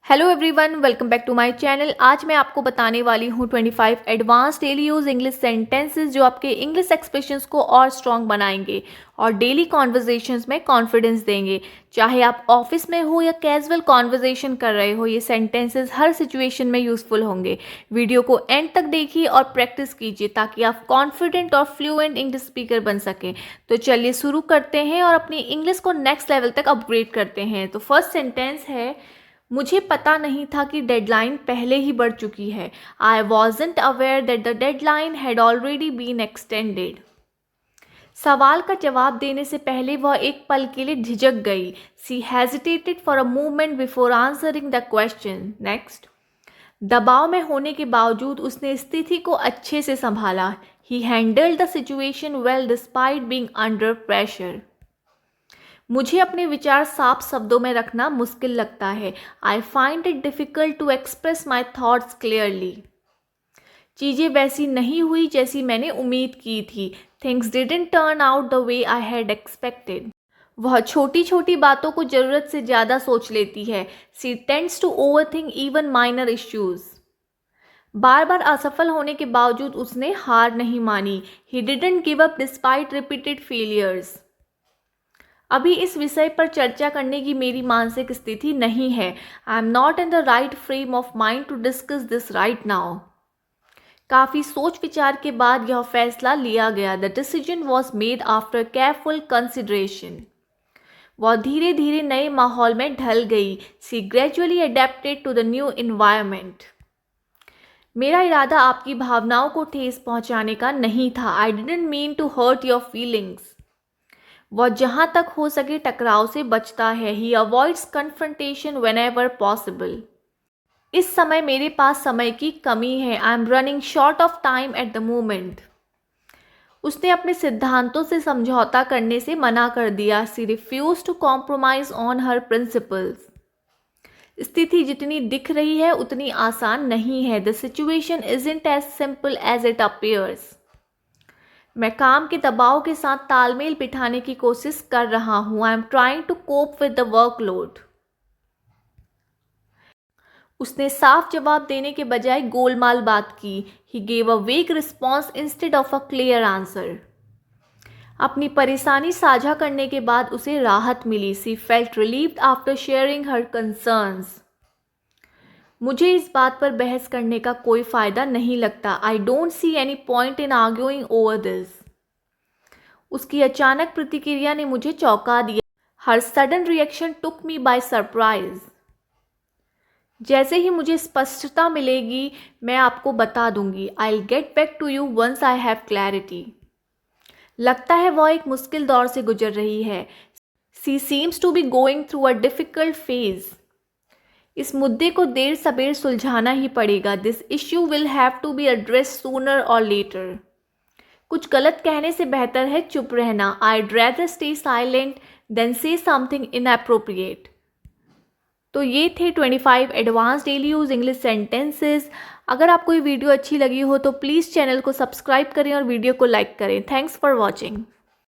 Hello everyone, welcome back to my channel. आज मैं आपको बताने वाली हूँ 25 advance daily use English sentences जो आपके इंग्लिश एक्सप्रेशंस को और स्ट्रॉन्ग बनाएंगे और डेली कॉन्वर्जेशंस में कॉन्फिडेंस देंगे। चाहे आप ऑफिस में हो या कैजुअल कॉन्वर्जेशन कर रहे हो, ये सेंटेंसेस हर सिचुएशन में यूजफुल होंगे। वीडियो को एंड तक देखिए और प्रैक्टिस कीजिए ताकि आप कॉन्फिडेंट और फ्लुएंट इंग्लिश स्पीकर बन सकें। तो चलिए शुरू करते हैं और अपनी इंग्लिश को नेक्स्ट लेवल तक अपग्रेड करते हैं। तो फर्स्ट सेंटेंस है, मुझे पता नहीं था कि डेडलाइन पहले ही बढ़ चुकी है। I wasn't aware that the deadline had already been extended. सवाल का जवाब देने से पहले वह एक पल के लिए झिझक गई। She hesitated for a moment before answering the question. Next, दबाव में होने के बावजूद उसने स्थिति को अच्छे से संभाला। ही handled the situation well despite being under pressure. मुझे अपने विचार साफ शब्दों में रखना मुश्किल लगता है। I find it difficult to express my thoughts clearly. चीज़ें वैसी नहीं हुई जैसी मैंने उम्मीद की थी। Things didn't turn out the way I had expected. वह छोटी छोटी बातों को ज़रूरत से ज़्यादा सोच लेती है। She tends to overthink even minor issues. बार बार असफल होने के बावजूद उसने हार नहीं मानी। He didn't give up despite repeated failures. अभी इस विषय पर चर्चा करने की मेरी मानसिक स्थिति नहीं है। I am not in the right frame of mind to discuss this right now. काफ़ी सोच विचार के बाद यह फैसला लिया गया। The decision was made after careful consideration. वह धीरे धीरे नए माहौल में ढल गई। She gradually adapted to the new environment. मेरा इरादा आपकी भावनाओं को ठेस पहुंचाने का नहीं था। I didn't mean to hurt your feelings. वह जहाँ तक हो सके टकराव से बचता है। He avoids confrontation whenever possible. इस समय मेरे पास समय की कमी है। I am running short of time at the moment. उसने अपने सिद्धांतों से समझौता करने से मना कर दिया। She refuse to compromise on her principles. स्थिति जितनी दिख रही है उतनी आसान नहीं है। The situation isn't as simple as it appears. मैं काम के दबाव के साथ तालमेल बिठाने की कोशिश कर रहा हूँ। I am trying to cope with the workload. उसने साफ जवाब देने के बजाय गोलमाल बात की। ही gave a vague response instead of a clear answer. अपनी परेशानी साझा करने के बाद उसे राहत मिली। She felt relieved after sharing her concerns. मुझे इस बात पर बहस करने का कोई फ़ायदा नहीं लगता। I don't see any point in arguing over this. उसकी अचानक प्रतिक्रिया ने मुझे चौंका दिया। Her sudden reaction took me by surprise. जैसे ही मुझे स्पष्टता मिलेगी मैं आपको बता दूंगी। I will get back to you once I have clarity. लगता है वह एक मुश्किल दौर से गुजर रही है। She seems to be going through a difficult phase. इस मुद्दे को देर सबेर सुलझाना ही पड़ेगा। This issue will have to be address sooner or later. कुछ गलत कहने से बेहतर है चुप रहना। I'd rather stay silent than say something inappropriate। तो ये थे 25 advance daily use English sentences. अगर आपको ये वीडियो अच्छी लगी हो तो प्लीज़ चैनल को सब्सक्राइब करें और वीडियो को लाइक करें। Thanks for watching.